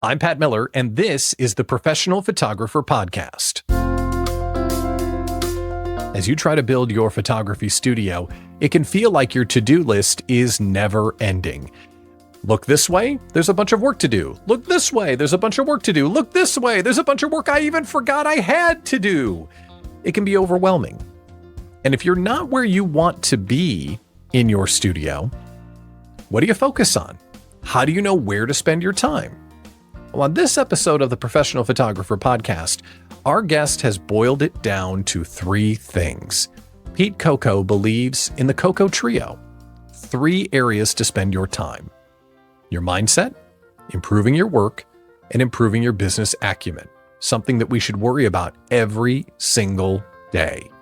I'm Pat Miller, and this is the Professional Photographer Podcast. As you try to build your photography studio, it can feel like your to-do list is never ending. Look this way, there's a bunch of work to do. Look this way, there's a bunch of work to do. Look this way, there's a bunch of work I even forgot I had to do. It can be overwhelming. And if you're not where you want to be in your studio, what do you focus on? How do you know where to spend your time? Well, on this episode of the Professional Photographer Podcast, our guest has boiled it down to three things. Pete Coco believes in the Coco Trio. 3 areas to spend your time: your mindset, improving your work, and improving your business acumen. Something that we should worry about every single day.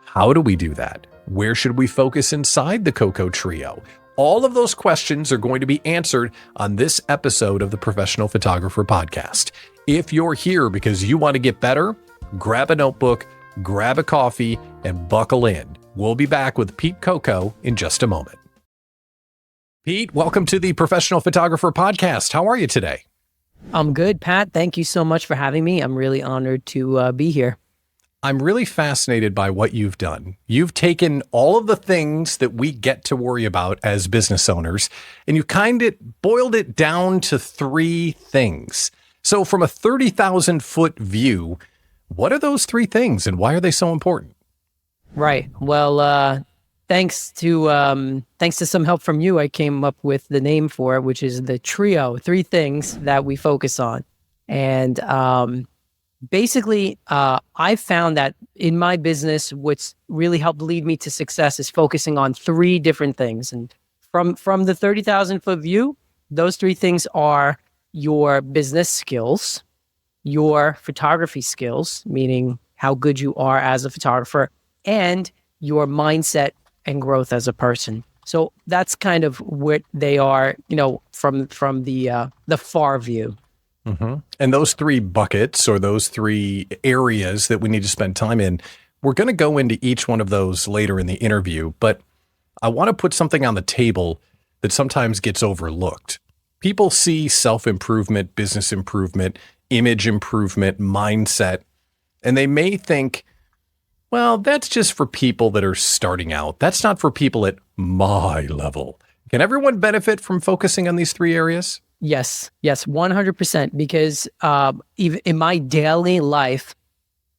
How do we do that? Where should we focus inside the Coco Trio? All of those questions are going to be answered on this episode of the Professional Photographer Podcast. If you're here because you want to get better, grab a notebook, grab a coffee, and buckle in. We'll be back with Pete Coco in just a moment. Pete, welcome to the Professional Photographer Podcast. How are you today? I'm good, Pat. Thank you so much for having me. I'm really honored to be here. I'm really fascinated by what you've done. You've taken all of the things that we get to worry about as business owners, and you kind of boiled it down to 3 things. So from a 30,000 foot view, what are those 3 things and why are they so important? Right. Well, thanks to some help from you, I came up with the name for it, which is the trio, 3 things that we focus on. And basically, I found that in my business, what's really helped lead me to success is focusing on 3 different things. And from the 30,000 foot view, those 3 things are your business skills, your photography skills, meaning how good you are as a photographer, and your mindset and growth as a person. So that's kind of what they are, from the far view. Mm-hmm. And those 3 buckets or those 3 areas that we need to spend time in, we're going to go into each one of those later in the interview, but I want to put something on the table that sometimes gets overlooked. People see self-improvement, business improvement, image improvement, mindset, and they may think, well, that's just for people that are starting out. That's not for people at my level. Can everyone benefit from focusing on these 3 areas? Yes, 100%. Because even in my daily life,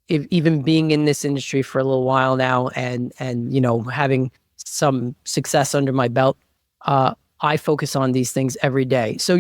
even being in this industry for a little while now, and having some success under my belt, I focus on these things every day. So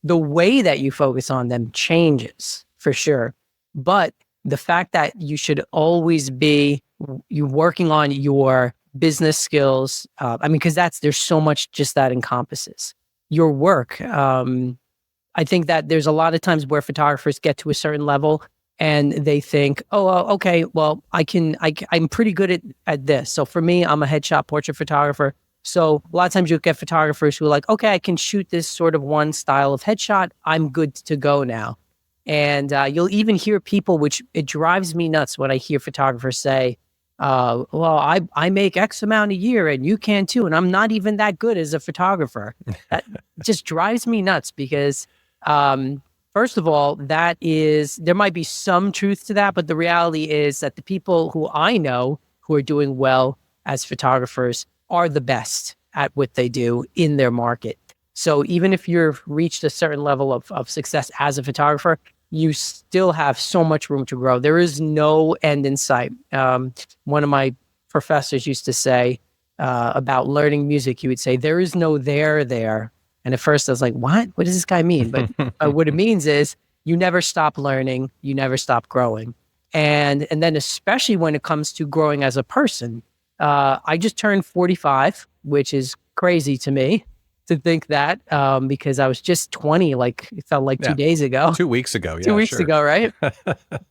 the way that you focus on them changes for sure, but the fact that you should always be you working on your business skills. Because there's so much just that encompasses your work. I think that there's a lot of times where photographers get to a certain level and they think, okay, well, I'm pretty good at this. So for me, I'm a headshot portrait photographer. So a lot of times you'll get photographers who are like, okay, I can shoot this sort of one style of headshot. I'm good to go now. And you'll even hear people, which it drives me nuts when I hear photographers say, well, I make X amount a year and you can too. And I'm not even that good as a photographer. That just drives me nuts because, first of all, there might be some truth to that, but the reality is that the people who I know who are doing well as photographers are the best at what they do in their market. So even if you've reached a certain level of success as a photographer, you still have so much room to grow. There is no end in sight. One of my professors used to say about learning music, he would say, there is no there. And at first I was like, what? What does this guy mean? But what it means is you never stop learning, you never stop growing. And then especially when it comes to growing as a person, I just turned 45, which is crazy to me to think that, because I was just 20, it felt like 2 days ago. 2 weeks ago, yeah. 2 weeks ago, right?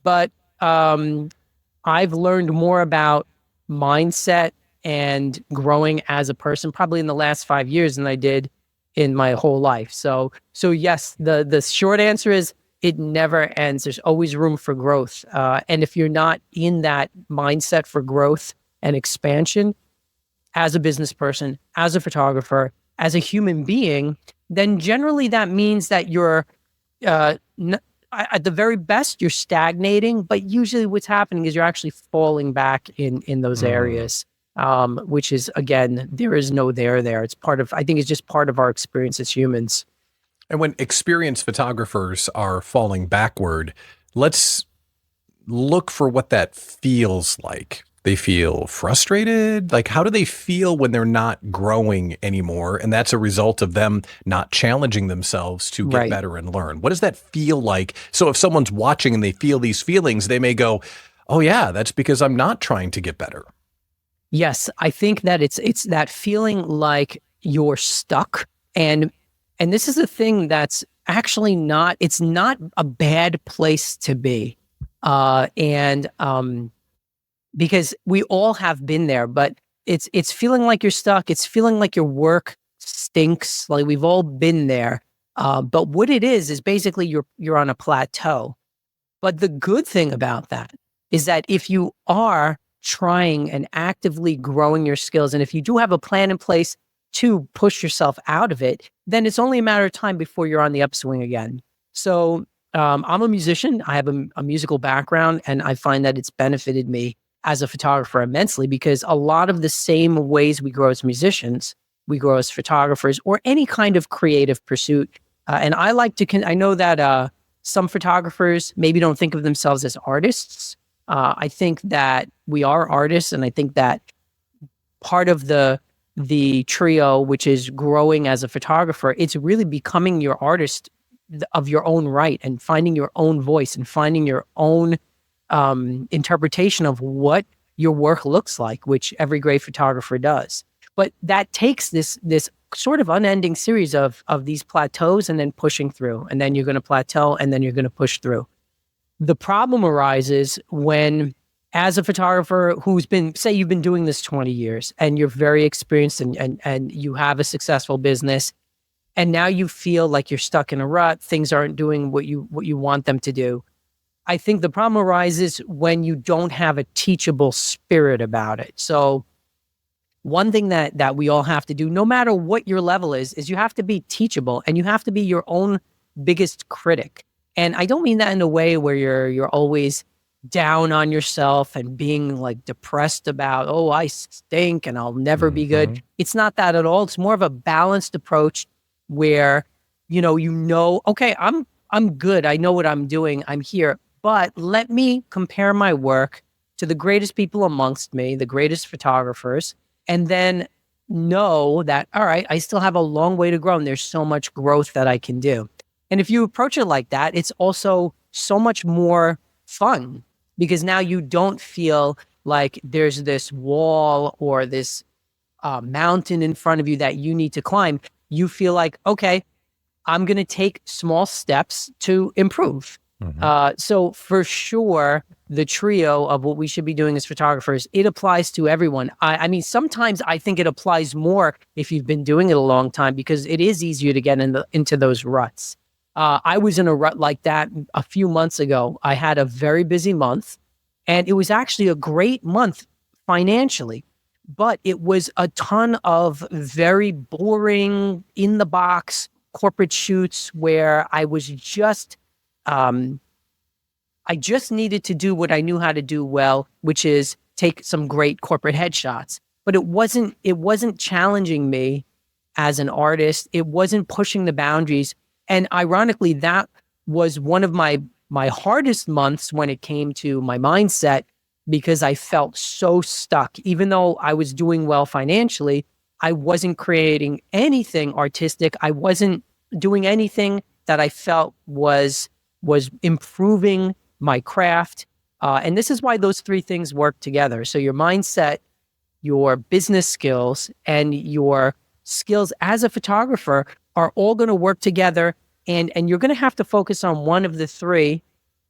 But I've learned more about mindset and growing as a person probably in the last 5 years than I did in my whole life. So yes, the short answer is it never ends. There's always room for growth. And if you're not in that mindset for growth and expansion as a business person, as a photographer, as a human being, then generally that means that you're At the very best, you're stagnating, but usually what's happening is you're actually falling back in those areas, which is, again, there is no there. It's part of, I think it's just part of our experience as humans. And when experienced photographers are falling backward, let's look for what that feels like. They feel frustrated. Like, how do they feel when they're not growing anymore? And that's a result of them not challenging themselves to get better and learn. What does that feel like? So if someone's watching and they feel these feelings, they may go, oh yeah, that's because I'm not trying to get better. Yes, I think that it's that feeling like you're stuck. And this is a thing that's actually not, it's not a bad place to be. Because we all have been there, but it's feeling like you're stuck. It's feeling like your work stinks. Like, we've all been there. But what it is basically you're on a plateau. But the good thing about that is that if you are trying and actively growing your skills, and if you do have a plan in place to push yourself out of it, then it's only a matter of time before you're on the upswing again. So I'm a musician. I have a musical background, and I find that it's benefited me as a photographer immensely, because a lot of the same ways we grow as musicians, we grow as photographers, or any kind of creative pursuit. And I like to, I know that some photographers maybe don't think of themselves as artists. I think that we are artists, and I think that part of the trio, which is growing as a photographer, it's really becoming your artist of your own right, and finding your own voice, and finding your own interpretation of what your work looks like, which every great photographer does. But that takes this sort of unending series of these plateaus, and then pushing through, and then you're going to plateau, and then you're going to push through. The problem arises when, as a photographer who's been, say you've been doing this 20 years and you're very experienced, and you have a successful business, and now you feel like you're stuck in a rut, things aren't doing what you want them to do. I think the problem arises when you don't have a teachable spirit about it. So one thing that we all have to do, no matter what your level is you have to be teachable, and you have to be your own biggest critic. And I don't mean that in a way where you're always down on yourself and being like depressed about, oh, I stink and I'll never be good. It's not that at all. It's more of a balanced approach where, okay, I'm good. I know what I'm doing. I'm here. But let me compare my work to the greatest people amongst me, the greatest photographers, and then know that, all right, I still have a long way to grow, and there's so much growth that I can do. And if you approach it like that, it's also so much more fun, because now you don't feel like there's this wall or this mountain in front of you that you need to climb. You feel like, okay, I'm going to take small steps to improve. So for sure, the trio of what we should be doing as photographers, it applies to everyone. I mean, sometimes I think it applies more if you've been doing it a long time, because it is easier to get into those ruts. I was in a rut like that a few months ago. I had a very busy month, and it was actually a great month financially, but it was a ton of very boring, in the box corporate shoots where I was just, I just needed to do what I knew how to do well, which is take some great corporate headshots. But it wasn't challenging me as an artist. It wasn't pushing the boundaries. And ironically, that was one of my hardest months when it came to my mindset, because I felt so stuck. Even though I was doing well financially, I wasn't creating anything artistic. I wasn't doing anything that I felt was improving my craft. And this is why those three things work together. So your mindset, your business skills, and your skills as a photographer are all going to work together. And you're going to have to focus on one of the three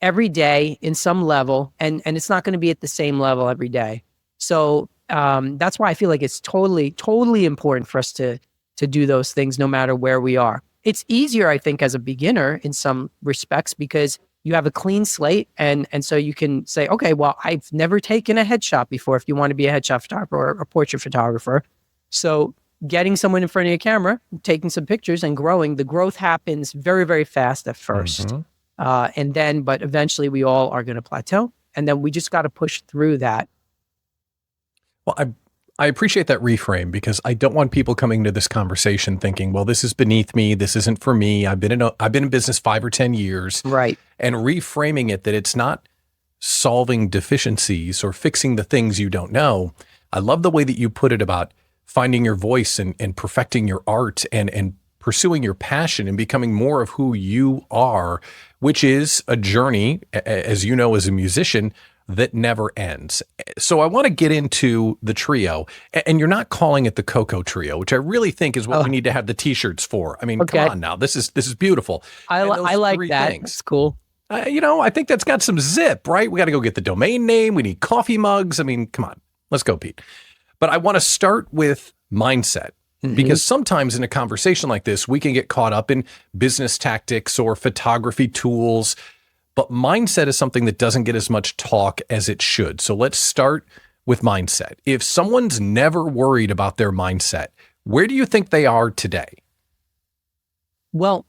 every day in some level. And it's not going to be at the same level every day. So that's why I feel like it's totally, totally important for us to do those things no matter where we are. It's easier, I think, as a beginner in some respects, because you have a clean slate. And so you can say, okay, well, I've never taken a headshot before, if you want to be a headshot photographer or a portrait photographer. So getting someone in front of your camera, taking some pictures and growing, the growth happens very, very fast at first. But eventually we all are going to plateau. And then we just got to push through that. Well, I appreciate that reframe, because I don't want people coming to this conversation thinking, well, this is beneath me. This isn't for me. I've been in business 5 or 10 years. Right. And reframing it that it's not solving deficiencies or fixing the things you don't know. I love the way that you put it about finding your voice and perfecting your art and pursuing your passion and becoming more of who you are, which is a journey, as you know, as a musician, that never ends. So I want to get into the trio, and you're not calling it the Coco Trio, which I really think is what we need to have the t-shirts for. I mean, come on now, this is beautiful. I like that. Things, it's cool. I think that's got some zip, right? We got to go get the domain name. We need coffee mugs. I mean, come on, let's go, Pete. But I want to start with mindset, because sometimes in a conversation like this, we can get caught up in business tactics or photography tools, but mindset is something that doesn't get as much talk as it should. So let's start with mindset. If someone's never worried about their mindset, where do you think they are today? Well,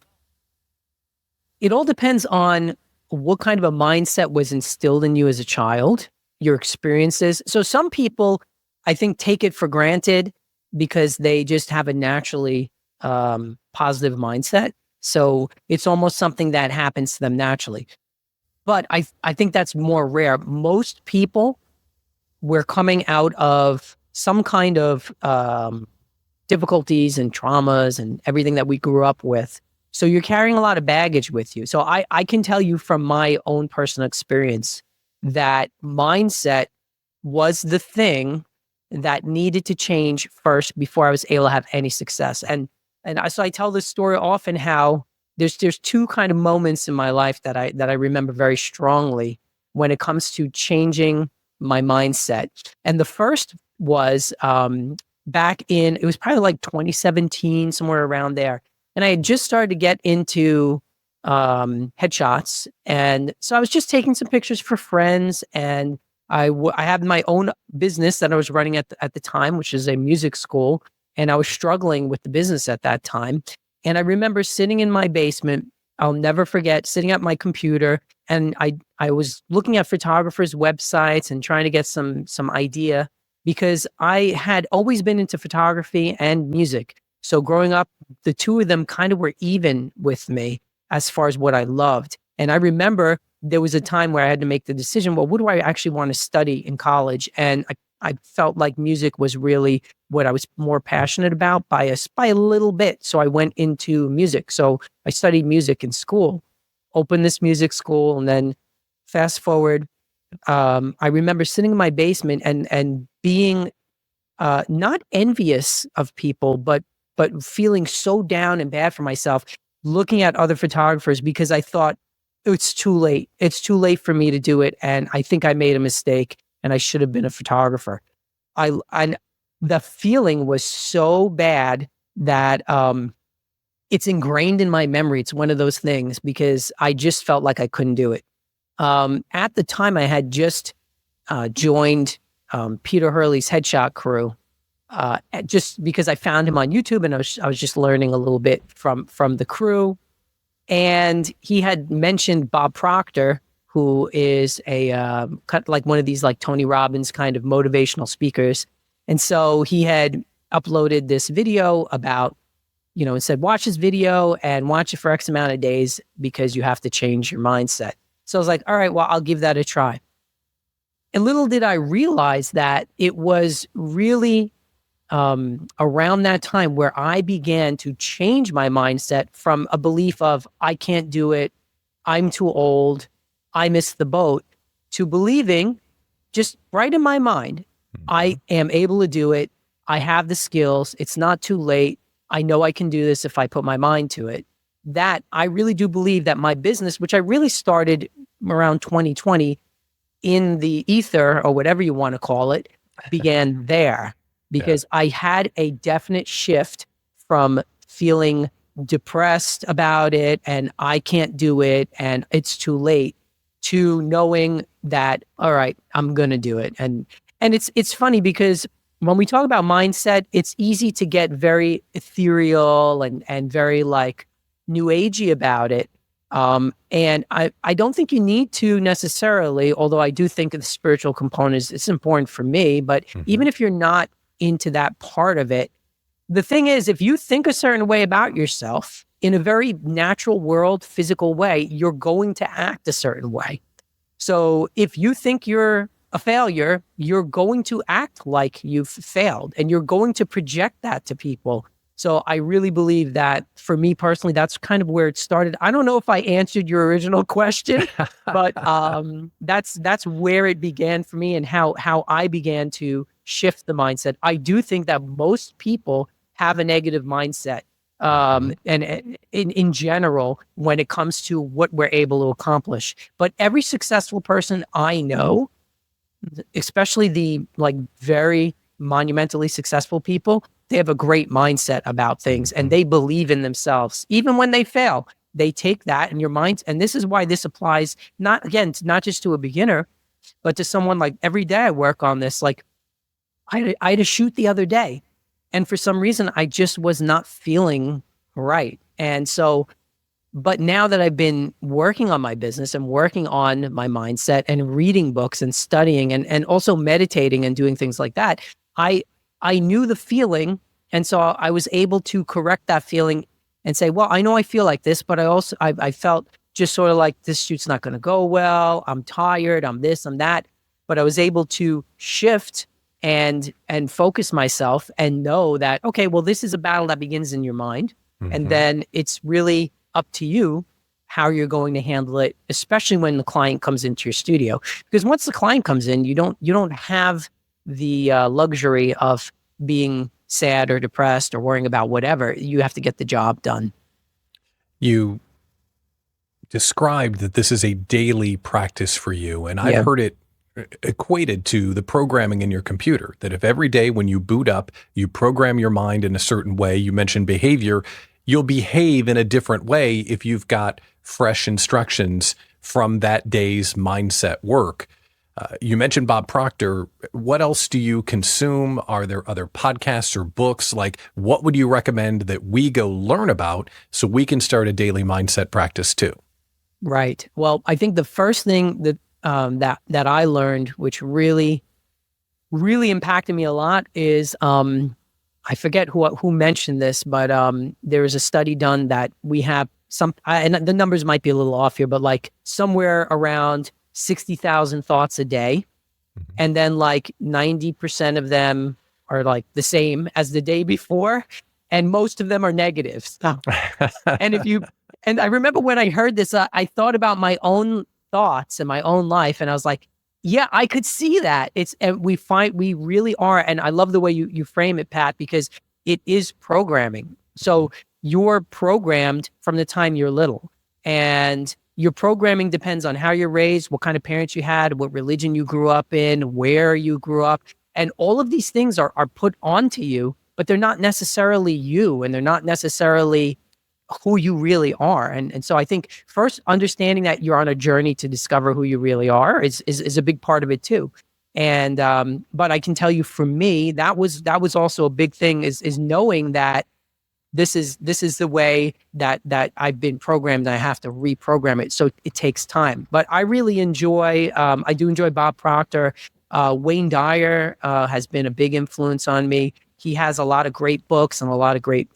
it all depends on what kind of a mindset was instilled in you as a child, your experiences. So some people, I think, take it for granted because they just have a naturally positive mindset. So it's almost something that happens to them naturally. But I think that's more rare. Most people were coming out of some kind of difficulties and traumas and everything that we grew up with. So you're carrying a lot of baggage with you. So I can tell you from my own personal experience that mindset was the thing that needed to change first before I was able to have any success. So I tell this story often how there's two kind of moments in my life that I remember very strongly when it comes to changing my mindset. And the first was it was probably like 2017, somewhere around there. And I had just started to get into headshots. And so I was just taking some pictures for friends. And I had my own business that I was running at the time, which is a music school. And I was struggling with the business at that time. And I remember sitting in my basement. I'll never forget sitting at my computer. And I was looking at photographers' websites and trying to get some idea, because I had always been into photography and music. So growing up, the two of them kind of were even with me as far as what I loved. And I remember there was a time where I had to make the decision, well, what do I actually want to study in college? And I felt like music was really what I was more passionate about by a little bit. So I went into music. So I studied music in school, opened this music school, and then fast forward, I remember sitting in my basement and being not envious of people, but feeling so down and bad for myself, looking at other photographers, because I thought, it's too late. It's too late for me to do it. And I think I made a mistake and I should have been a photographer. The feeling was so bad that it's ingrained in my memory. It's one of those things, because I just felt like I couldn't do it. At the time, I had just joined Peter Hurley's headshot crew, just because I found him on YouTube, and I was just learning a little bit from the crew. And he had mentioned Bob Proctor, who is like one of these like Tony Robbins kind of motivational speakers. And so he had uploaded this video about, and said, watch this video and watch it for X amount of days because you have to change your mindset. So I was like, all right, well, I'll give that a try. And little did I realize that it was really around that time where I began to change my mindset from a belief of, I can't do it, I'm too old, I missed the boat, to believing, just right in my mind, I am able to do it, I have the skills, it's not too late, I know I can do this if I put my mind to it. That I really do believe that my business, which I really started around 2020 in the ether, or whatever you want to call it, began there. Because I had a definite shift from feeling depressed about it and I can't do it and it's too late, to knowing that, all right, I'm going to do it. And it's funny because when we talk about mindset, it's easy to get very ethereal and very like new agey about it. And I don't think you need to necessarily, although I do think the spiritual component is important for me, but even if you're not into that part of it, the thing is, if you think a certain way about yourself in a very natural world, physical way, you're going to act a certain way. So if you think you're a failure, you're going to act like you've failed and you're going to project that to people. So I really believe that for me personally, that's kind of where it started. I don't know if I answered your original question, but that's where it began for me and how I began to shift the mindset. I do think that most people have a negative mindset. And in general, when it comes to what we're able to accomplish. But every successful person I know, especially the like very monumentally successful people, they have a great mindset about things and they believe in themselves. Even when they fail, they take that in your mind. And this is why this applies not just to a beginner, but to someone like every day I work on this. Like I had a shoot the other day. And for some reason, I just was not feeling right. And so, but now that I've been working on my business and working on my mindset and reading books and studying and also meditating and doing things like that, I knew the feeling. And so I was able to correct that feeling and say, well, I know I feel like this, but I felt just sort of like this shoot's not going to go well. I'm tired. I'm this, I'm that. But I was able to shift and focus myself and know that, okay, well, this is a battle that begins in your mind. And then it's really up to you how you're going to handle it, especially when the client comes into your studio. Because once the client comes in, you don't have the luxury of being sad or depressed or worrying about whatever. You have to get the job done. You described that this is a daily practice for you, and I've heard it equated to the programming in your computer, that if every day when you boot up, you program your mind in a certain way, you mentioned behavior, you'll behave in a different way if you've got fresh instructions from that day's mindset work. You mentioned Bob Proctor. What else do you consume? Are there other podcasts or books? Like, what would you recommend that we go learn about so we can start a daily mindset practice too? Right. Well, I think the first thing that that I learned, which really impacted me a lot, is I forget who mentioned this, but there was a study done that we have and the numbers might be a little off here, but like somewhere around 60,000 thoughts a day, and then like 90% of them are like the same as the day before, and most of them are negatives. And I remember when I heard this, I thought about my own thoughts and my own life. And I was like, yeah, I could see that. And we really are. And I love the way you frame it, Pat, because it is programming. So you're programmed from the time you're little, and your programming depends on how you're raised, what kind of parents you had, what religion you grew up in, where you grew up. And all of these things are put onto you, but they're not necessarily you, and they're not necessarily who you really are. And so I think first understanding that you're on a journey to discover who you really are is a big part of it too. And but I can tell you, for me, that was also a big thing, is knowing that this is the way that I've been programmed, and I have to reprogram it. So it takes time. But I really enjoy I do enjoy Bob Proctor. Wayne Dyer has been a big influence on me. He has a lot of great books and a lot of great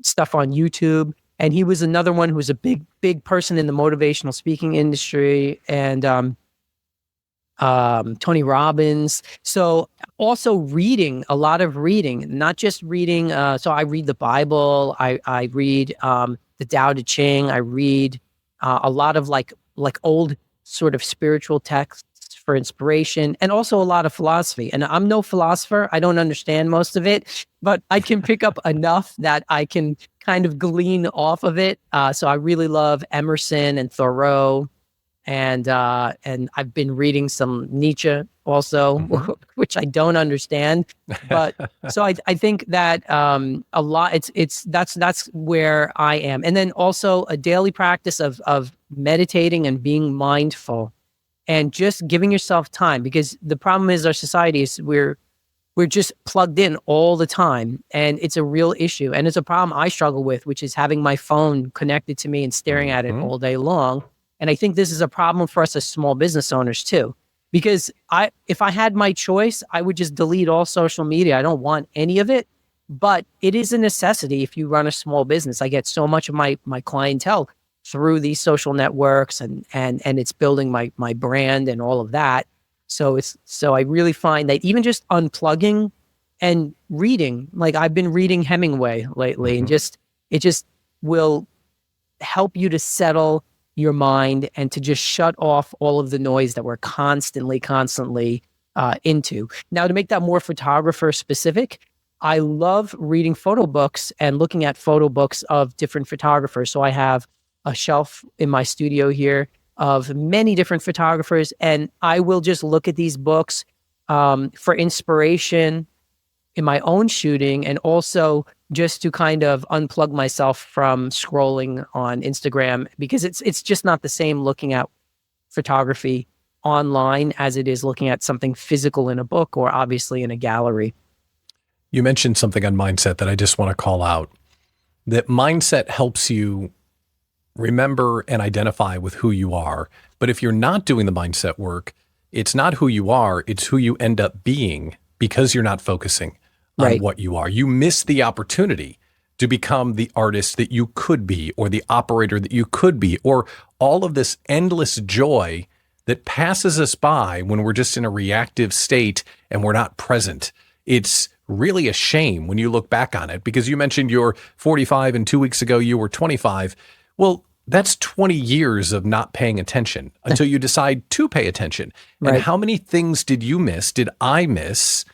stuff on YouTube. And he was another one who was a big person in the motivational speaking industry, and Tony Robbins. So also reading, a lot of reading, not just reading. So I read the Bible. I read the Tao Te Ching. I read a lot of like old sort of spiritual texts for inspiration, and also a lot of philosophy. And I'm no philosopher. I don't understand most of it, but I can pick up enough that I can kind of glean off of it. So I really love Emerson and Thoreau, and I've been reading some Nietzsche also, which I don't understand. But so I think that a lot. That's where I am, and then also a daily practice of meditating and being mindful. And just giving yourself time, because the problem is our society is we're we're just plugged in all the time, and it's a real issue. And it's a problem I struggle with, which is having my phone connected to me and staring at it all day long. And I think this is a problem for us as small business owners too, because if I had my choice, I would just delete all social media. I don't want any of it, but it is a necessity if you run a small business. I get so much of my clientele through these social networks, and it's building my brand and all of that. So I really find that even just unplugging and reading, like I've been reading Hemingway lately, and it just will help you to settle your mind and to just shut off all of the noise that we're constantly into. Now, to make that more photographer specific, I love reading photo books and looking at photo books of different photographers. So I have a shelf in my studio here of many different photographers, and I will just look at these books for inspiration in my own shooting, and also just to kind of unplug myself from scrolling on Instagram, because it's just not the same looking at photography online as it is looking at something physical in a book or obviously in a gallery. You mentioned something on mindset that I just want to call out. That mindset helps you remember and identify with who you are. But if you're not doing the mindset work, it's not who you are, it's who you end up being because you're not focusing on what you are. You miss the opportunity to become the artist that you could be, or the operator that you could be, or all of this endless joy that passes us by when we're just in a reactive state and we're not present. It's really a shame when you look back on it, because you mentioned you're 45 and 2 weeks ago you were 25. Well, that's 20 years of not paying attention until you decide to pay attention. And how many things did I miss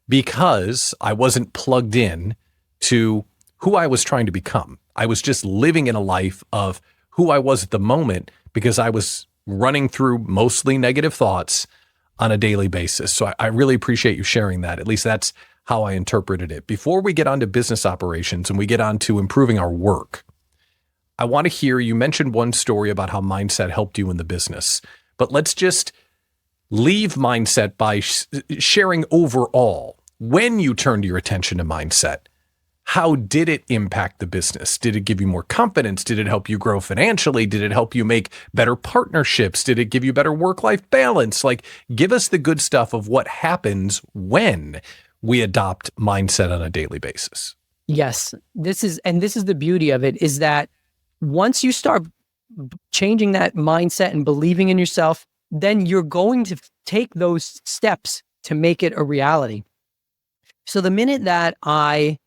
because I wasn't plugged in to who I was trying to become? I was just living in a life of who I was at the moment because I was running through mostly negative thoughts on a daily basis. So I really appreciate you sharing that. At least that's how I interpreted it. Before we get on to business operations and we get on to improving our work, I want to hear, you mentioned one story about how mindset helped you in the business, but let's just leave mindset by sharing overall. When you turned your attention to mindset, how did it impact the business? Did it give you more confidence? Did it help you grow financially? Did it help you make better partnerships? Did it give you better work-life balance? Like, give us the good stuff of what happens when we adopt mindset on a daily basis. Yes, this is the beauty of it, is that once you start changing that mindset and believing in yourself, then you're going to take those steps to make it a reality. So the minute that I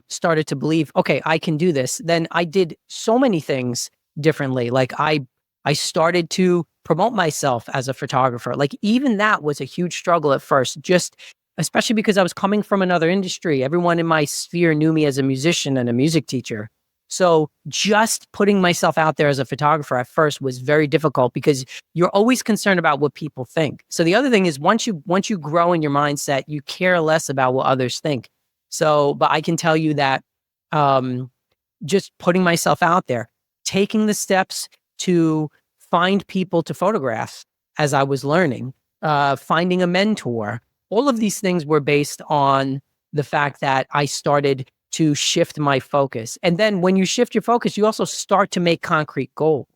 started to believe, okay, I can do this, then I did so many things differently. Like I started to promote myself as a photographer. Like even that was a huge struggle at first, just especially because I was coming from another industry. Everyone in my sphere knew me as a musician and a music teacher. So just putting myself out there as a photographer at first was very difficult, because you're always concerned about what people think. So the other thing is, once you grow in your mindset, you care less about what others think. So, but I can tell you that just putting myself out there, taking the steps to find people to photograph as I was learning, finding a mentor, all of these things were based on the fact that I started to shift my focus. And then when you shift your focus, you also start to make concrete goals.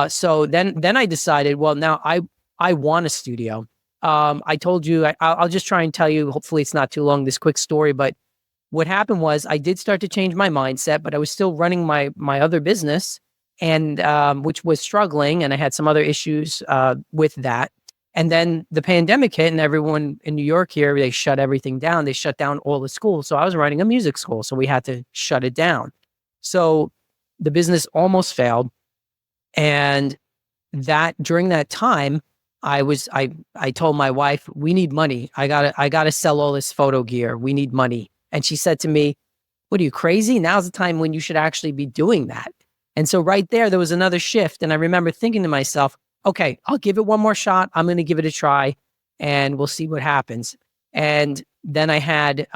So then I decided, well, now I want a studio. I told you, I'll just try and tell you, hopefully it's not too long, this quick story, but what happened was I did start to change my mindset, but I was still running my other business, and which was struggling, and I had some other issues with that. And then the pandemic hit, and everyone in New York here, they shut everything down. They shut down all the schools. So I was running a music school, so we had to shut it down. So the business almost failed. And that during that time, I told my wife, we need money. I gotta sell all this photo gear. We need money. And she said to me, what are you, crazy? Now's the time when you should actually be doing that. And so right there was another shift. And I remember thinking to myself, okay, I'll give it one more shot. I'm going to give it a try, and we'll see what happens. And then I had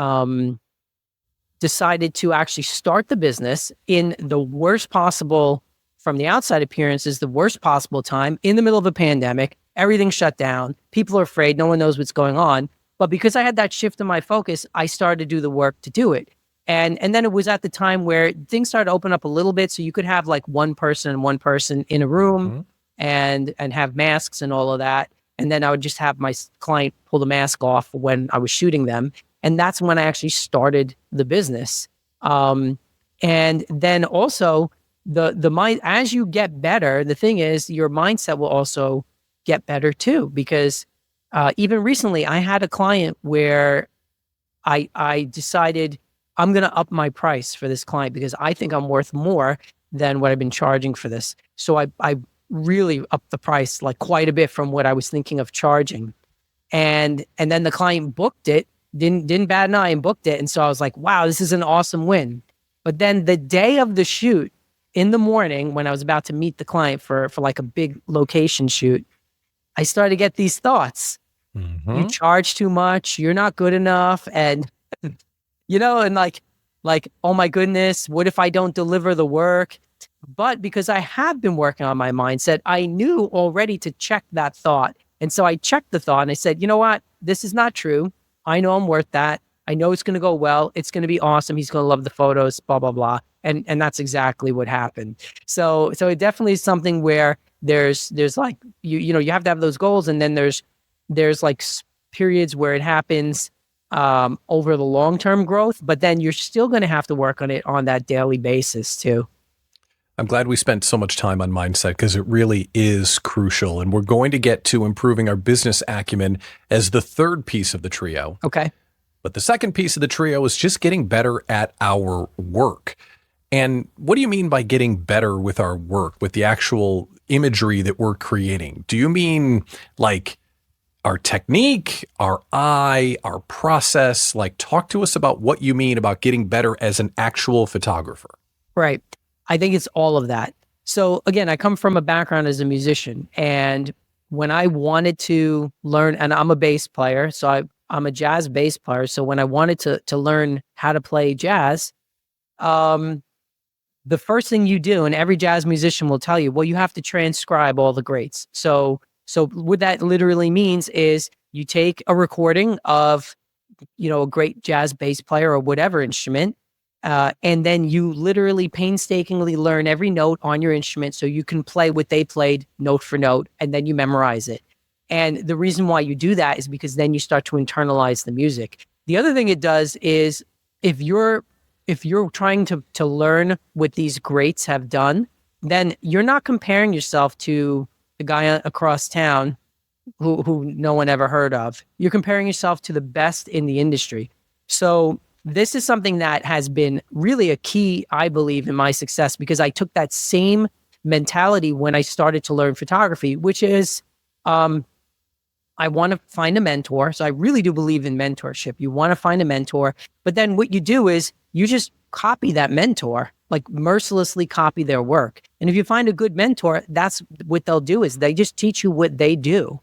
decided to actually start the business in the worst possible, from the outside appearances, the worst possible time, in the middle of a pandemic. Everything shut down. People are afraid. No one knows what's going on. But because I had that shift in my focus, I started to do the work to do it. And then it was at the time where things started to open up a little bit. So you could have like one person in a room and have masks and all of that. And then I would just have my client pull the mask off when I was shooting them. And that's when I actually started the business. And then also the mind, as you get better, the thing is your mindset will also get better too, because even recently I had a client where I decided I'm going to up my price for this client because I think I'm worth more than what I've been charging for this. So I really upped the price like quite a bit from what I was thinking of charging. And then the client booked it, didn't bat an eye and booked it. And so I was like, wow, this is an awesome win. But then the day of the shoot in the morning, when I was about to meet the client for like a big location shoot, I started to get these thoughts. You charge too much, you're not good enough. And and like, oh my goodness, what if I don't deliver the work? But because I have been working on my mindset, I knew already to check that thought. And so I checked the thought and I said, you know what? This is not true. I know I'm worth that. I know it's going to go well. It's going to be awesome. He's going to love the photos, blah, blah, blah. And that's exactly what happened. So it definitely is something where there's like, you have to have those goals. And then there's like periods where it happens over the long-term growth, but then you're still going to have to work on it on that daily basis too. I'm glad we spent so much time on mindset because it really is crucial. And we're going to get to improving our business acumen as the third piece of the trio. Okay. But the second piece of the trio is just getting better at our work. And what do you mean by getting better with our work, with the actual imagery that we're creating? Do you mean like our technique, our eye, our process? Like, talk to us about what you mean about getting better as an actual photographer. Right. I think it's all of that. So again, I come from a background as a musician, and when I wanted to learn, and I'm a bass player, so I'm a jazz bass player. So when I wanted to learn how to play jazz, the first thing you do, and every jazz musician will tell you, well, you have to transcribe all the greats. So what that literally means is you take a recording of, a great jazz bass player or whatever instrument, and then you literally painstakingly learn every note on your instrument so you can play what they played note for note, and then you memorize it. And the reason why you do that is because then you start to internalize the music. The other thing it does is if you're trying to learn what these greats have done, then you're not comparing yourself to the guy across town who no one ever heard of. You're comparing yourself to the best in the industry. So this is something that has been really a key, I believe, in my success, because I took that same mentality when I started to learn photography, which is I want to find a mentor. So I really do believe in mentorship. You want to find a mentor, but then what you do is you just copy that mentor, like mercilessly copy their work. And if you find a good mentor, that's what they'll do, is they just teach you what they do.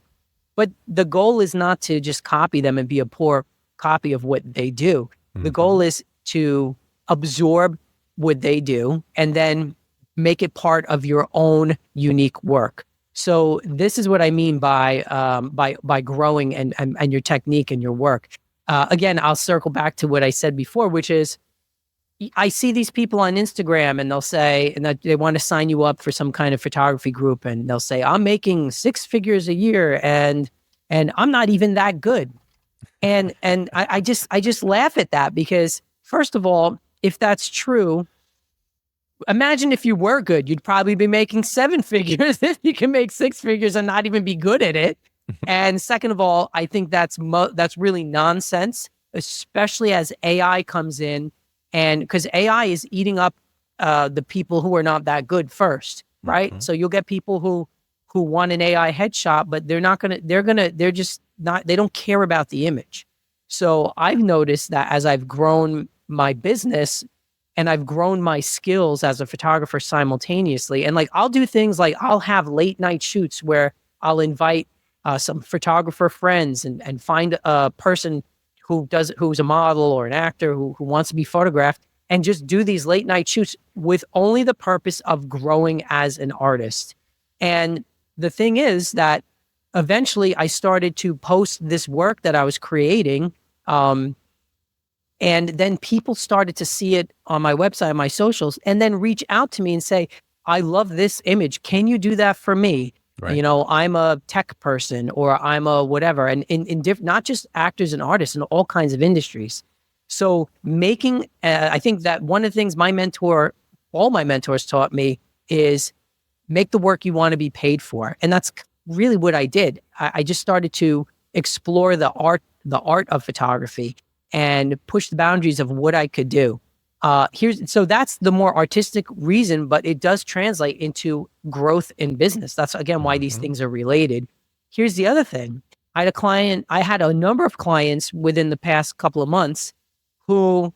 But the goal is not to just copy them and be a poor copy of what they do. The goal is to absorb what they do and then make it part of your own unique work. So this is what I mean by growing and your technique and your work. Again, I'll circle back to what I said before, which is I see these people on Instagram and they'll say, and they want to sign you up for some kind of photography group, and they'll say, I'm making 6 figures a year and I'm not even that good. And I just laugh at that, because first of all, if that's true, imagine if you were good, you'd probably be making 7 figures if you can make 6 figures and not even be good at it. And second of all, I think that's really nonsense, especially as AI comes in, and because AI is eating up the people who are not that good first, right? So you'll get people who want an AI headshot, but they're just not, they don't care about the image. So I've noticed that as I've grown my business and I've grown my skills as a photographer simultaneously, and like I'll do things like I'll have late night shoots where I'll invite some photographer friends and find a person who's a model or an actor who wants to be photographed, and just do these late night shoots with only the purpose of growing as an artist. And the thing is that eventually I started to post this work that I was creating. And then people started to see it on my website, my socials, and then reach out to me and say, I love this image. Can you do that for me? Right. You know, I'm a tech person or I'm a whatever. And in different, not just actors and artists in all kinds of industries. So making, I think that one of the things all my mentors taught me is make the work you want to be paid for. And that's really what I did. I just started to explore the art of photography and push the boundaries of what I could do. So that's the more artistic reason, but it does translate into growth in business. That's again why these things are related. Here's the other thing. I had a number of clients within the past couple of months who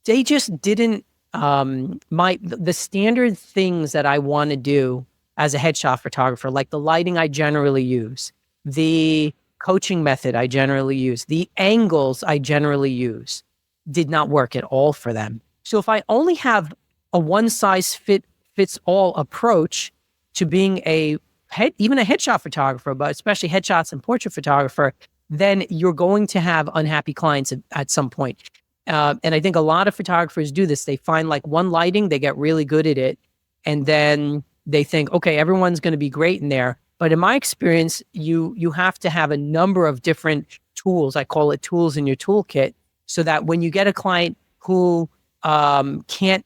they just didn't, the standard things that I want to do as a headshot photographer, like the lighting I generally use, the coaching method I generally use, the angles I generally use, did not work at all for them. So if I only have a one size fits all approach to being even a headshot photographer, but especially headshots and portrait photographer, then you're going to have unhappy clients at some point. And I think a lot of photographers do this. They find like one lighting, they get really good at it. And then they think, okay, everyone's going to be great in there. But in my experience, you have to have a number of different tools. I call it tools in your toolkit, so that when you get a client who can't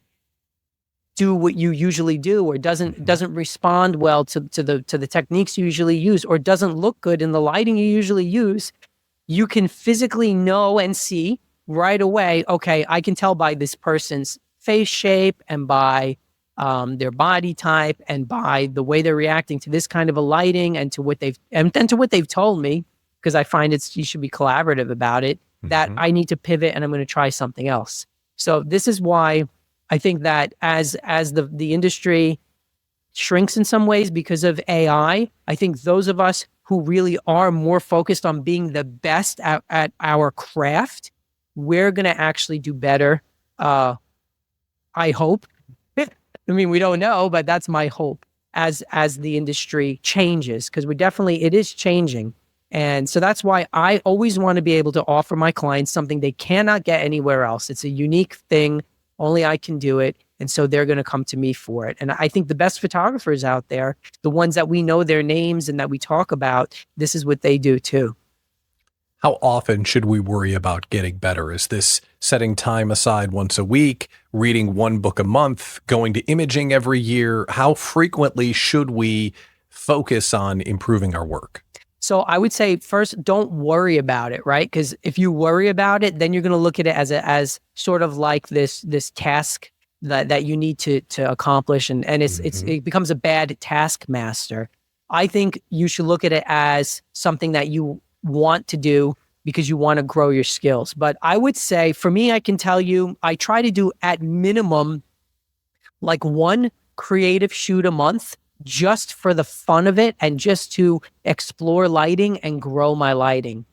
do what you usually do, or doesn't respond well to the techniques you usually use, or doesn't look good in the lighting you usually use, you can physically know and see right away, okay, I can tell by this person's face shape and by their body type and by the way they're reacting to this kind of a lighting and to what they've told me, because I find you should be collaborative about it, that I need to pivot and I'm going to try something else. So this is why I think that as the industry shrinks in some ways because of AI, I think those of us who really are more focused on being the best at our craft, we're going to actually do better. I hope. I mean, we don't know, but that's my hope as the industry changes, because it is changing. And so that's why I always want to be able to offer my clients something they cannot get anywhere else. It's a unique thing. Only I can do it. And so they're going to come to me for it. And I think the best photographers out there, the ones that we know their names and that we talk about, this is what they do too. How often should we worry about getting better? Is this setting time aside once a week, reading one book a month, going to imaging every year? How frequently should we focus on improving our work? So I would say first, don't worry about it, right? Because if you worry about it, then you're going to look at it as sort of like this task that you need to accomplish, and it becomes a bad taskmaster. I think you should look at it as something that you want to do because you want to grow your skills. But I would say, for me, I can tell you, I try to do at minimum like one creative shoot a month, just for the fun of it and just to explore lighting and grow my lighting.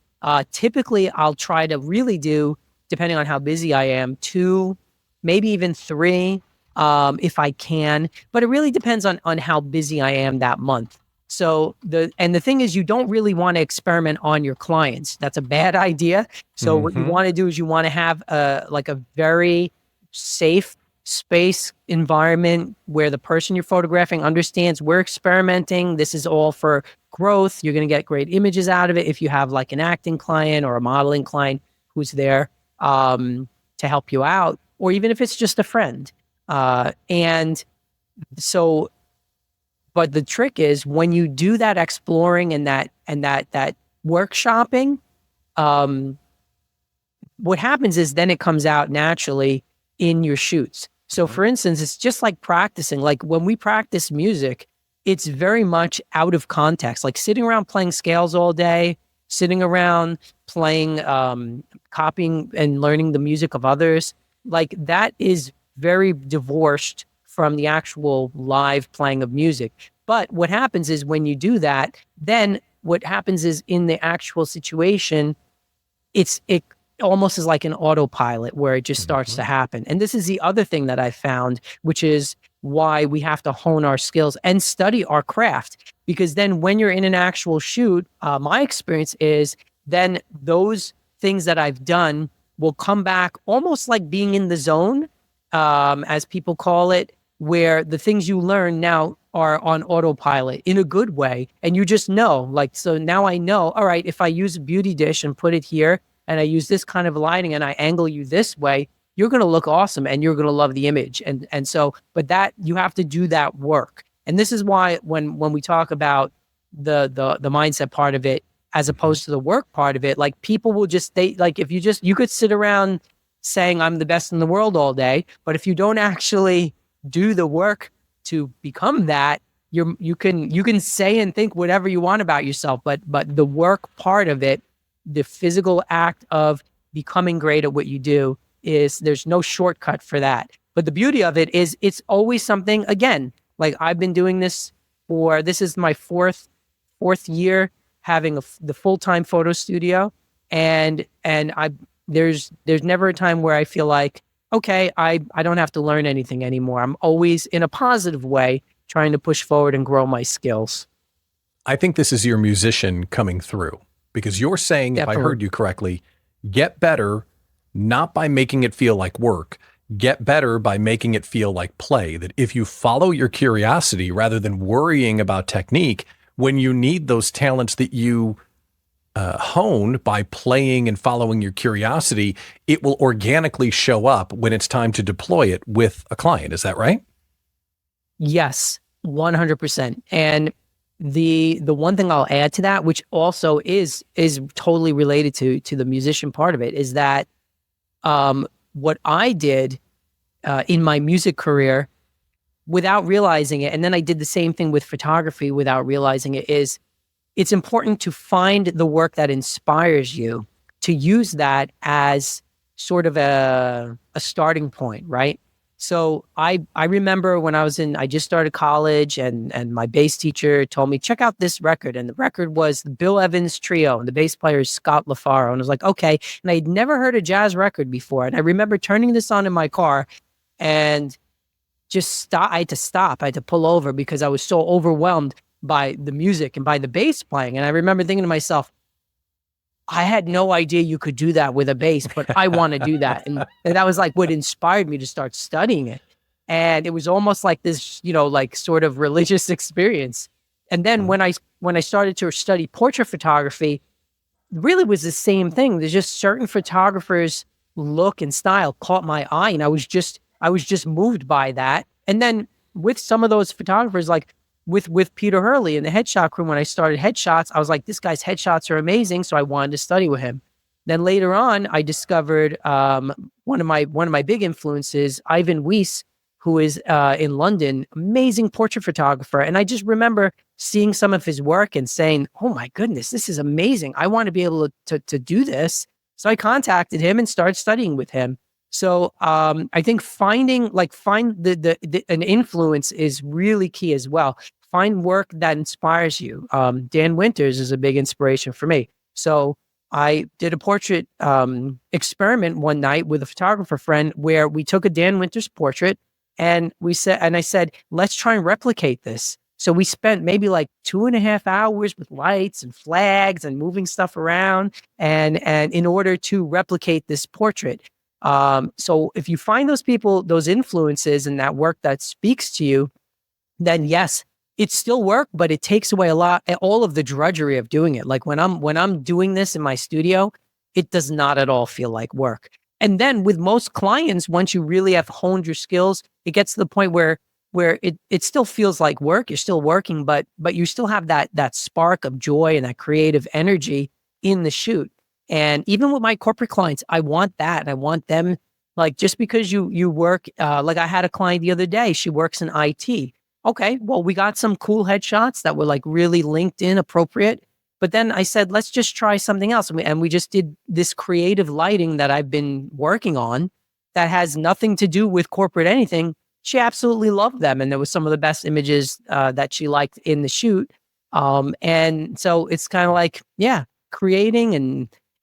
Typically, I'll try to really do, depending on how busy I am, 2, maybe even 3, if I can. But it really depends on how busy I am that month. So the thing is, you don't really want to experiment on your clients. That's a bad idea. So what you want to do is you want to have a very safe space environment where the person you're photographing understands we're experimenting. This is all for growth. You're going to get great images out of it if you have like an acting client or a modeling client who's there to help you out, or even if it's just a friend. And so, but the trick is when you do that exploring and that workshopping, what happens is then it comes out naturally in your shoots. So for instance, it's just like practicing. Like when we practice music, it's very much out of context. Like sitting around playing scales all day, sitting around playing, copying and learning the music of others. Like that is very divorced from the actual live playing of music. But what happens is when you do that, then what happens is in the actual situation, it almost is like an autopilot where it just starts to happen. And this is the other thing that I found, which is why we have to hone our skills and study our craft. because then when you're in an actual shoot, my experience is then those things that I've done will come back almost like being in the zone, as people call it, where the things you learn now are on autopilot in a good way. And you just know, like, so now I know, all right, if I use a beauty dish and put it here and I use this kind of lighting and I angle you this way, you're going to look awesome and you're going to love the image. And so, but that you have to do that work. And this is why when we talk about the mindset part of it, as opposed to the work part of it, like people will just, if you could sit around saying I'm the best in the world all day, but if you don't actually do the work to become that, you can say and think whatever you want about yourself, but the work part of it, the physical act of becoming great at what you do, there's no shortcut for that. But the beauty of it is it's always something, again, like I've been doing this this is my fourth year having the full-time photo studio. And there's never a time where I feel like, okay, I don't have to learn anything anymore. I'm always in a positive way trying to push forward and grow my skills. I think this is your musician coming through, because you're saying, Definitely. if I heard you correctly, get better, not by making it feel like work, get better by making it feel like play. That if you follow your curiosity rather than worrying about technique, when you need those talents that you hone by playing and following your curiosity, it will organically show up when it's time to deploy it with a client. Is that right? Yes, 100%. And the one thing I'll add to that, which also is totally related to the musician part of it, is that what I did in my music career without realizing it, and then I did the same thing with photography without realizing it, is it's important to find the work that inspires you, to use that as sort of a starting point, right? So I remember when I just started college, and my bass teacher told me, check out this record. And the record was the Bill Evans Trio, and the bass player is Scott LaFaro. And I was like, okay. And I'd never heard a jazz record before. And I remember turning this on in my car and just stop. I had to stop. I had to pull over because I was so overwhelmed by the music and by the bass playing. And I remember thinking to myself, I had no idea you could do that with a bass, but I want to do that. And that was like what inspired me to start studying it. And it was almost like this, like sort of religious experience. And then when I started to study portrait photography, really was the same thing. There's just certain photographers' look and style caught my eye, and I was just moved by that. And then with some of those photographers, like with Peter Hurley and the headshot crew, when I started headshots, I was like, this guy's headshots are amazing. So I wanted to study with him. Then later on, I discovered one of my big influences, Ivan Weiss, who is in London, amazing portrait photographer. And I just remember seeing some of his work and saying, oh my goodness, this is amazing. I want to be able to do this. So I contacted him and started studying with him. So I think find an influence is really key as well. Find work that inspires you. Dan Winters is a big inspiration for me. So I did a portrait experiment one night with a photographer friend where we took a Dan Winters portrait and I said, let's try and replicate this. So we spent maybe like 2.5 hours with lights and flags and moving stuff around and in order to replicate this portrait. So if you find those people, those influences and that work that speaks to you, then yes, it's still work, but it takes away all of the drudgery of doing it. Like when I'm doing this in my studio, it does not at all feel like work. And then with most clients, once you really have honed your skills, it gets to the point where it still feels like work. You're still working, but you still have that spark of joy and that creative energy in the shoot. And even with my corporate clients, I want that. And I want them, like, just because you work, like I had a client the other day, she works in IT. Okay, well, we got some cool headshots that were like really LinkedIn appropriate. But then I said, let's just try something else. And we just did this creative lighting that I've been working on that has nothing to do with corporate anything. She absolutely loved them. And there was some of the best images that she liked in the shoot. And so it's kind of like, yeah, creating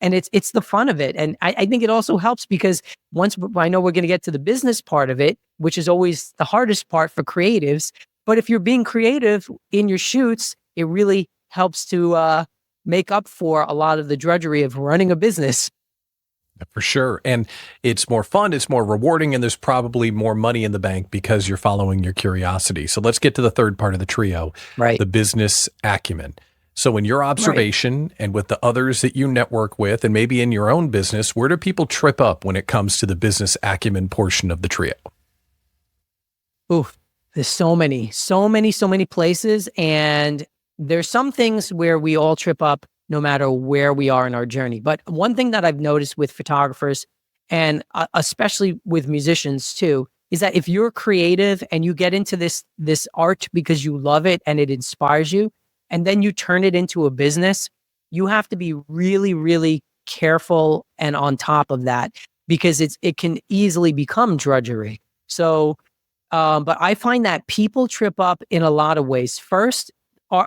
and it's the fun of it. And I think it also helps because once I know we're going to get to the business part of it, which is always the hardest part for creatives. But if you're being creative in your shoots, it really helps to make up for a lot of the drudgery of running a business. For sure. And it's more fun, it's more rewarding, and there's probably more money in the bank because you're following your curiosity. So let's get to the third part of the trio, Right. the business acumen. So in your observation and with the others that you network with, and maybe in your own business, where do people trip up when it comes to the business acumen portion of the trio? Ooh, there's so many places. And there's some things where we all trip up no matter where we are in our journey. But one thing that I've noticed with photographers, and especially with musicians too, is that if you're creative and you get into this art because you love it and it inspires you, and then you turn it into a business, you have to be really, really careful and on top of that, because it can easily become drudgery. So, but I find that people trip up in a lot of ways. First,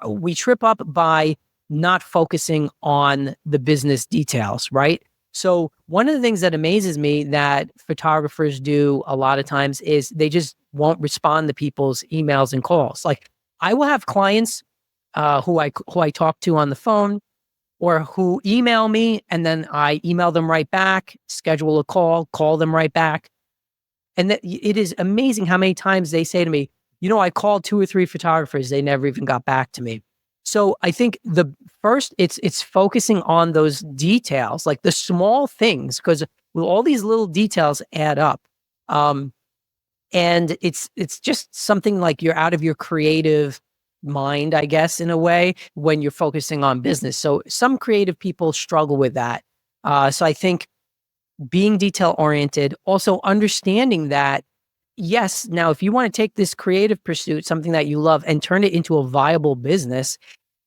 we trip up by not focusing on the business details, right? So one of the things that amazes me that photographers do a lot of times is they just won't respond to people's emails and calls. Like, I will have clients who I talk to on the phone, or who email me, and then I email them right back, schedule a call them right back. And it is amazing how many times they say to me, I called 2 or 3 photographers, they never even got back to me. So I think the first, it's focusing on those details, like the small things, because all these little details add up. And it's just something like you're out of your creative mind, I guess, in a way, when you're focusing on business. So some creative people struggle with that. So I think being detail oriented, also understanding that, yes, now if you want to take this creative pursuit, something that you love, and turn it into a viable business,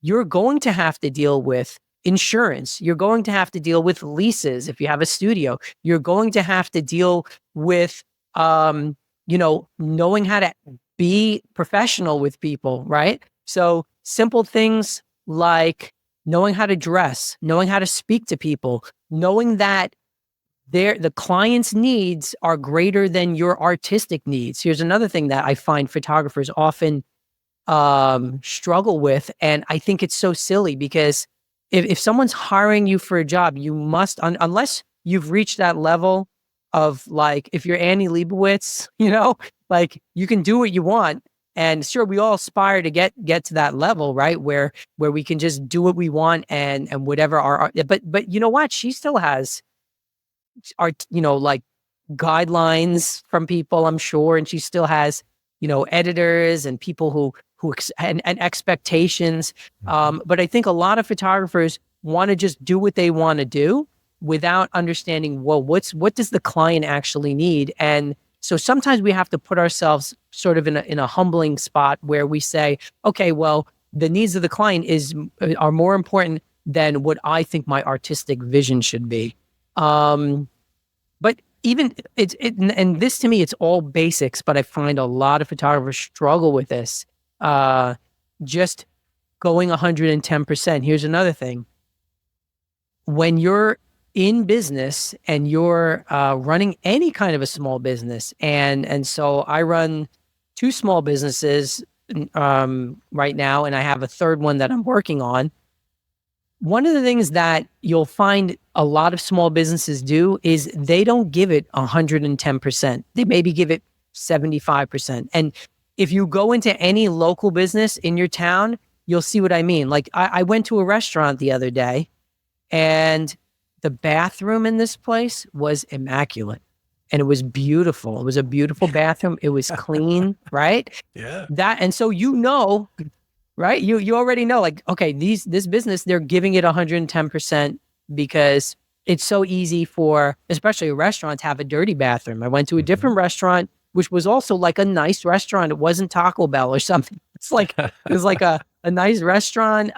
you're going to have to deal with insurance. You're going to have to deal with leases. If you have a studio, you're going to have to deal with, knowing how to be professional with people, right? So simple things like knowing how to dress, knowing how to speak to people, knowing that the client's needs are greater than your artistic needs. Here's another thing that I find photographers often struggle with. And I think it's so silly, because if someone's hiring you for a job, you must, unless you've reached that level of, like, if you're Annie Leibovitz, like, you can do what you want. And sure, we all aspire to get to that level, right? Where we can just do what we want and whatever but you know what? She still has like guidelines from people, I'm sure. And she still has, editors and people who and expectations. But I think a lot of photographers want to just do what they want to do without understanding, well, what does the client actually need? And so sometimes we have to put ourselves sort of in a humbling spot where we say, okay, well, the needs of the client are more important than what I think my artistic vision should be. But even and this, to me, it's all basics, but I find a lot of photographers struggle with this. Just going 110%. Here's another thing. When you're in business and you're running any kind of a small business, and so I run 2 small businesses right now, and I have a third one that I'm working on. One of the things that you'll find a lot of small businesses do is they don't give it 110%. They maybe give it 75%. And if you go into any local business in your town, you'll see what I mean. Like, I went to a restaurant the other day, and the bathroom in this place was immaculate, and it was beautiful. It was a beautiful bathroom. It was clean, right? Yeah. And so, right? You already know, like, okay, this business, they're giving it 110%, because it's so easy for, especially a restaurant, to have a dirty bathroom. I went to a different restaurant, which was also like a nice restaurant. It wasn't Taco Bell or something. It's like, it was like a nice restaurant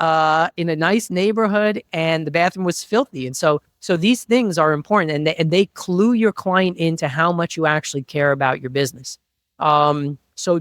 in a nice neighborhood, and the bathroom was filthy. And so these things are important, and they clue your client into how much you actually care about your business. So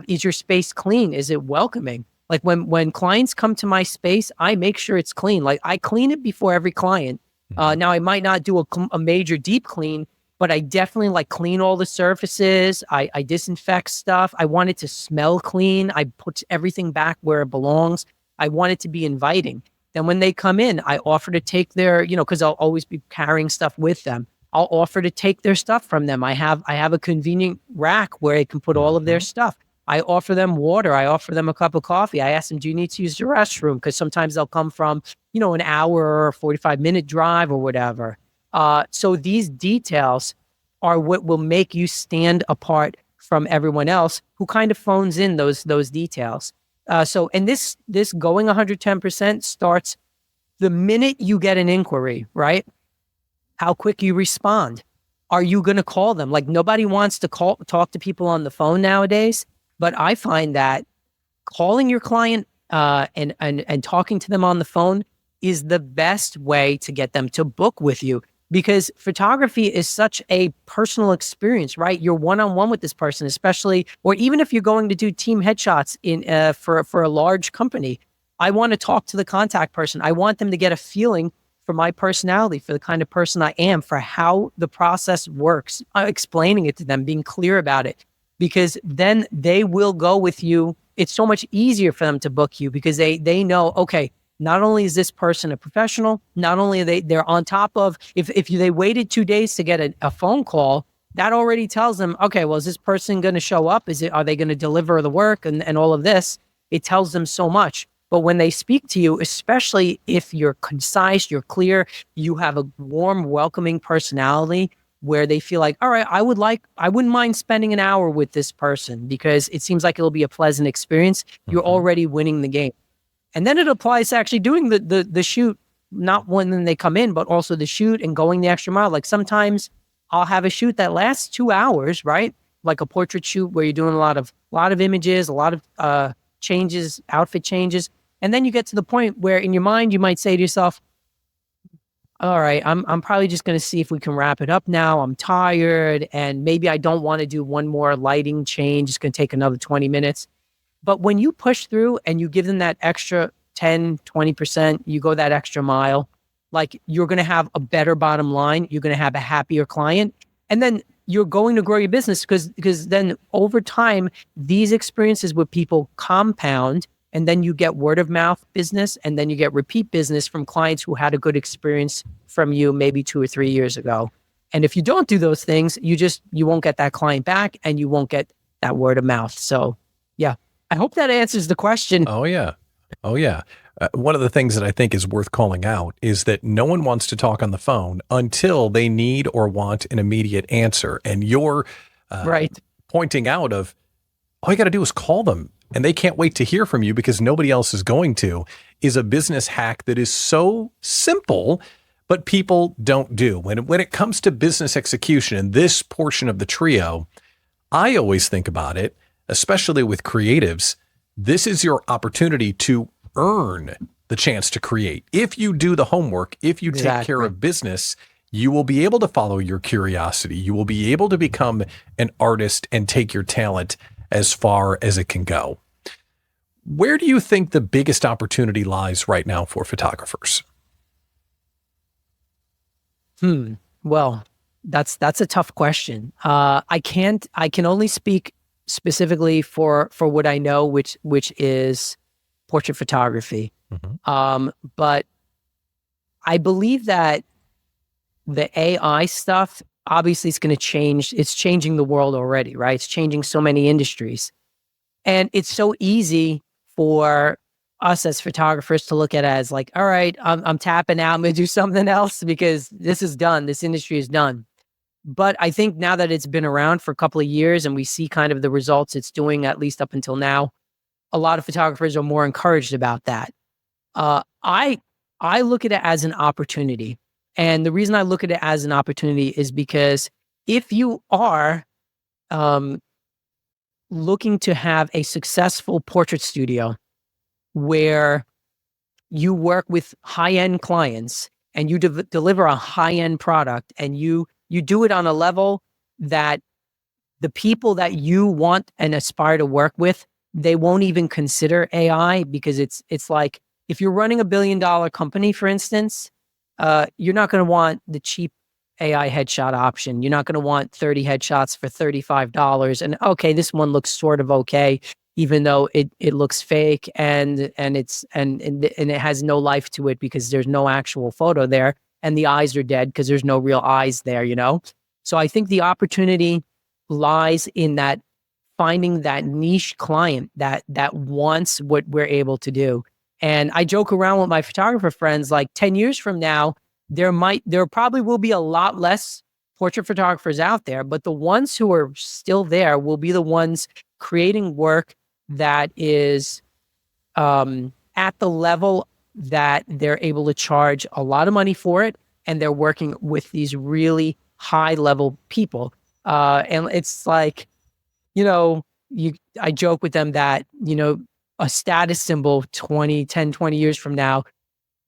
is your space clean? Is it welcoming? Like, when clients come to my space, I make sure it's clean. Like, I clean it before every client. Now, I might not do a major deep clean, but I definitely clean all the surfaces. I disinfect stuff. I want it to smell clean. I put everything back where it belongs. I want it to be inviting. Then when they come in, I offer to take their, because I'll always be carrying stuff with them. I'll offer to take their stuff from them. I have a convenient rack where I can put all of their stuff. I offer them water. I offer them a cup of coffee. I ask them, do you need to use the restroom? Because sometimes they'll come from, an hour or 45-minute drive or whatever. So these details are what will make you stand apart from everyone else who kind of phones in those details. And this going 110% starts the minute you get an inquiry, right? How quick you respond. Are you going to call them? Like, nobody wants to talk to people on the phone nowadays, but I find that calling your client and talking to them on the phone is the best way to get them to book with you, because photography is such a personal experience, right? You're one-on-one with this person, especially, or even if you're going to do team headshots for a large company. I want to talk to the contact person. I want them to get a feeling for my personality, for the kind of person I am, for how the process works, explaining it to them, being clear about it, because then they will go with you. It's so much easier for them to book you because they know, okay, not only is this person a professional, not only are they're on top of, if they waited 2 days to get a phone call, that already tells them, okay, well, is this person going to show up? Are they going to deliver the work and all of this? It tells them so much. But when they speak to you, especially if you're concise, you're clear, you have a warm, welcoming personality where they feel like, all right, I wouldn't mind spending an hour with this person because it seems like it'll be a pleasant experience. You're already winning the game. And then it applies to actually doing the shoot, not when they come in, but also the shoot and going the extra mile. Like sometimes I'll have a shoot that lasts 2 hours, right? Like a portrait shoot where you're doing a lot of images, a lot of changes, outfit changes. And then you get to the point where in your mind, you might say to yourself, all right, I'm probably just going to see if we can wrap it up now. I'm tired and maybe I don't want to do one more lighting change. It's going to take another 20 minutes. But when you push through and you give them that extra 10, 20%, you go that extra mile, like you're going to have a better bottom line. You're going to have a happier client. And then you're going to grow your business because then over time, these experiences with people compound, and then you get word of mouth business, and then you get repeat business from clients who had a good experience from you maybe 2 or 3 years ago. And if you don't do those things, you won't get that client back and you won't get that word of mouth. So yeah, I hope that answers the question. Oh yeah. One of the things that I think is worth calling out is that no one wants to talk on the phone until they need or want an immediate answer. And you're right. pointing out of, all you got to do is call them and they can't wait to hear from you because nobody else is going to, is a business hack that is so simple, but people don't do. When it comes to business execution and this portion of the trio, I always think about it, especially with creatives, this is your opportunity to earn the chance to create. If you do the homework, if you take care of business, you will be able to follow your curiosity. You will be able to become an artist and take your talent as far as it can go. Where do you think the biggest opportunity lies right now for photographers? Well, that's a tough question. I can only speak specifically for what I know, which is portrait photography. But I believe that the AI stuff, obviously it's going to change. It's changing the world already, right? It's changing so many industries. And it's so easy for us as photographers to look at it as like, all right, I'm tapping out. I'm going to do something else because this is done. This industry is done. But I think now that it's been around for a couple of years and we see kind of the results it's doing, at least up until now, a lot of photographers are more encouraged about that. I look at it as an opportunity. And the reason I look at it as an opportunity is because if you are looking to have a successful portrait studio where you work with high-end clients and you deliver a high-end product and you do it on a level that the people that you want and aspire to work with, they won't even consider AI because it's like, if you're running $1 billion company, for instance, you're not going to want the cheap AI headshot option. You're not going to want 30 headshots for $35. And okay, this one looks sort of okay. even though it looks fake and it has no life to it because there's no actual photo there, and the eyes are dead because there's no real eyes there, you know? So I think the opportunity lies in that finding that niche client that wants what we're able to do. And I joke around with my photographer friends, like 10 years from now, there probably will be a lot less portrait photographers out there, but the ones who are still there will be the ones creating work that is at the level that they're able to charge a lot of money for it, and they're working with these really high level people. And it's like, you know, I joke with them that, you know, a status symbol 10, 20 years from now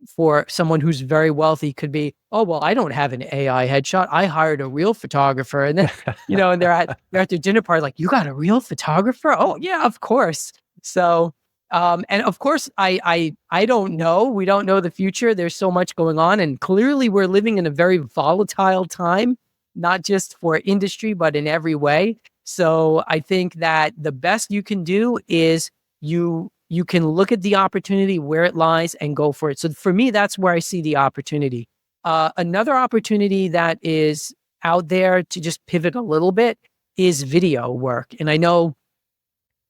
for someone who's very wealthy could be, oh, well, I don't have an AI headshot. I hired a real photographer. And then, you know, and they're at their dinner party, like, you got a real photographer? Oh, yeah, of course. So, and of course, I don't know. We don't know the future. There's so much going on. And clearly we're living in a very volatile time, not just for industry, but in every way. So I think that the best you can do is you can look at the opportunity where it lies and go for it. So for me, that's where I see the opportunity. Another opportunity that is out there to just pivot a little bit is video work. And I know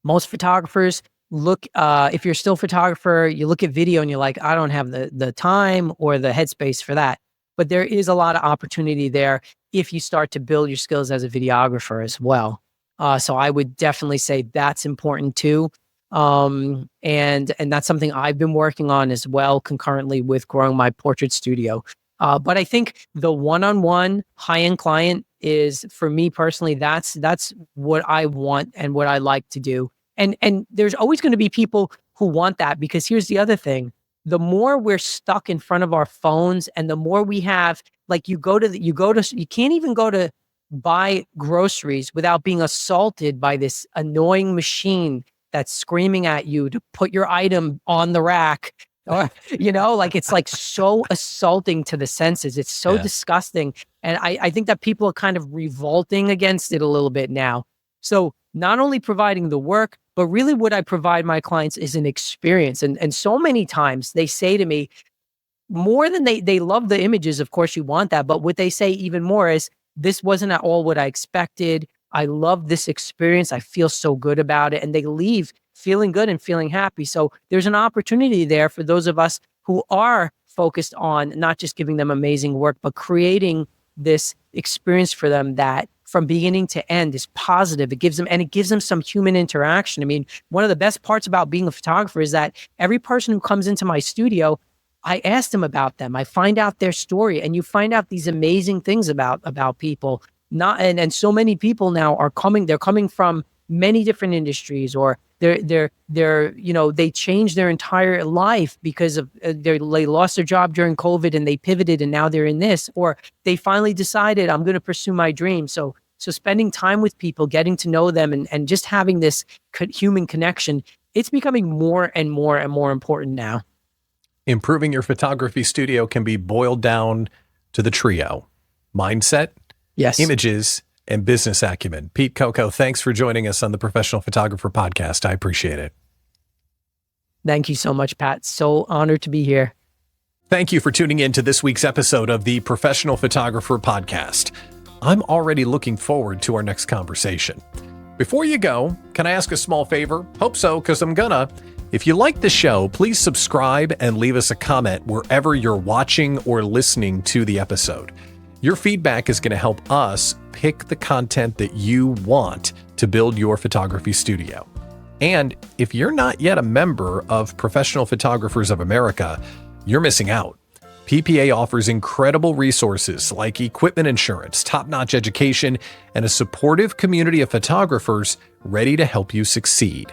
most photographers look, if you're still a photographer, you look at video and you're like, I don't have the time or the headspace for that. But there is a lot of opportunity there if you start to build your skills as a videographer as well. So I would definitely say that's important too. And that's something I've been working on as well, concurrently with growing my portrait studio. But I think the one-on-one high-end client is, for me personally, that's what I want and what I like to do. And there's always going to be people who want that, because here's the other thing. The more we're stuck in front of our phones and the more we have, like, you can't even go to buy groceries without being assaulted by this annoying machine that's screaming at you to put your item on the rack. Or, you know, like, it's like so assaulting to the senses. It's so disgusting. And I think that people are kind of revolting against it a little bit now. So not only providing the work, but really what I provide my clients is an experience. And so many times they say to me, more than they love the images, of course you want that, but what they say even more is, this wasn't at all what I expected. I love this experience. I feel so good about it. And they leave feeling good and feeling happy. So there's an opportunity there for those of us who are focused on not just giving them amazing work, but creating this experience for them that from beginning to end is positive. It gives them some human interaction. I mean, one of the best parts about being a photographer is that every person who comes into my studio, I ask them about them. I find out their story, and you find out these amazing things about people. And so many people now are coming. They're coming from many different industries, or they're you know, they changed their entire life because of they lost their job during COVID and they pivoted and now they're in this, or they finally decided, I'm going to pursue my dream. So spending time with people, getting to know them, and just having this human connection, it's becoming more and more and more important now. Improving your photography studio can be boiled down to the trio: mindset, yes, images, and business acumen. Pete Coco, thanks for joining us on the Professional Photographer Podcast. I appreciate it. Thank you so much, Pat. So honored to be here. Thank you for tuning in to this week's episode of the Professional Photographer Podcast. I'm already looking forward to our next conversation. Before you go, can I ask a small favor? Hope so, because I'm gonna. If you like the show, please subscribe and leave us a comment wherever you're watching or listening to the episode. Your feedback is going to help us pick the content that you want to build your photography studio. And if you're not yet a member of Professional Photographers of America, you're missing out. PPA offers incredible resources like equipment insurance, top-notch education, and a supportive community of photographers ready to help you succeed.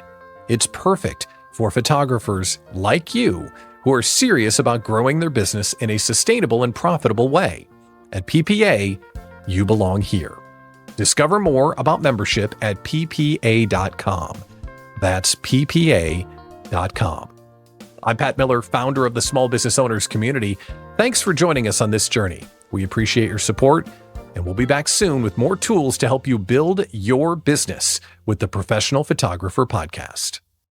It's perfect for photographers like you who are serious about growing their business in a sustainable and profitable way. At PPA, you belong here. Discover more about membership at ppa.com. That's ppa.com. I'm Pat Miller, founder of the Small Business Owners Community. Thanks for joining us on this journey. We appreciate your support. And we'll be back soon with more tools to help you build your business with the Professional Photographer Podcast.